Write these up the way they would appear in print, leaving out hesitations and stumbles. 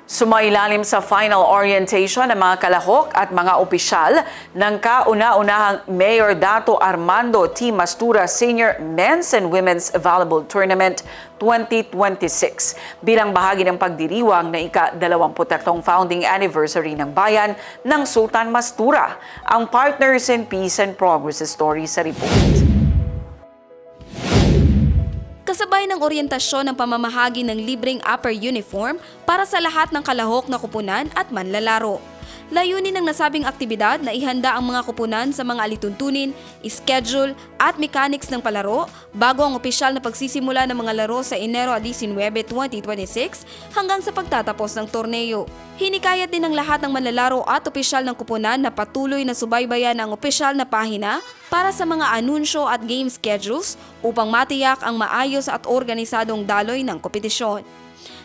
Sumailalim sa final orientation ng mga kalahok at mga opisyal ng kauna-unahang Mayor Dato Armando T. Mastura Senior Men's and Women's Volleyball Tournament 2026 bilang bahagi ng pagdiriwang na ika-23 founding anniversary ng bayan ng Sultan Mastura. Ang Partners in Peace and Progress story sa report. Kasabay ng oryentasyon ng pamamahagi ng libreng upper uniform para sa lahat ng kalahok na kupunan at manlalaro. Layunin ng nasabing aktibidad na ihanda ang mga kupunan sa mga alituntunin, schedule at mechanics ng palaro bago ang opisyal na pagsisimula ng mga laro sa Enero 19, 2026 hanggang sa pagtatapos ng torneo. Hinikayat din ng lahat ng manlalaro at opisyal ng kupunan na patuloy na subaybayan ang opisyal na pahina para sa mga anunsyo at game schedules upang matiyak ang maayos at organisadong daloy ng kompetisyon.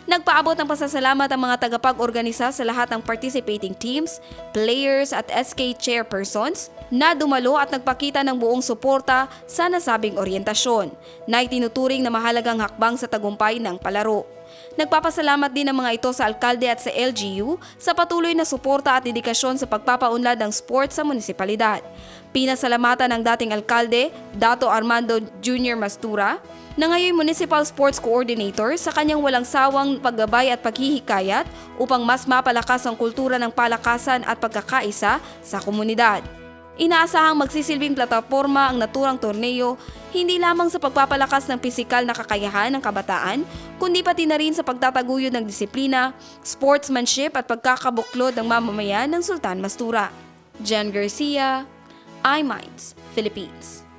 Nagpaabot ng pasasalamat ang mga tagapag-organisa sa lahat ng participating teams, players at SK chairpersons na dumalo at nagpakita ng buong suporta sa nasabing oryentasyon na itinuturing na mahalagang hakbang sa tagumpay ng palaro. Nagpapasalamat din ang mga ito sa alkalde at sa LGU sa patuloy na suporta at dedikasyon sa pagpapaunlad ng sport sa munisipalidad. Pinasalamatan ng dating alkalde, Dato Armando Jr. Mastura, na ngayon Municipal Sports Coordinator sa kanyang walang sawang paggabay at paghihikayat upang mas mapalakas ang kultura ng palakasan at pagkakaisa sa komunidad. Inaasahang magsisilbing plataporma ang naturang torneo hindi lamang sa pagpapalakas ng pisikal na kakayahan ng kabataan, kundi pati na rin sa pagtataguyod ng disiplina, sportsmanship at pagkakabuklod ng mamamayan ng Sultan Mastura. Jan Garcia, iMinds, Philippines.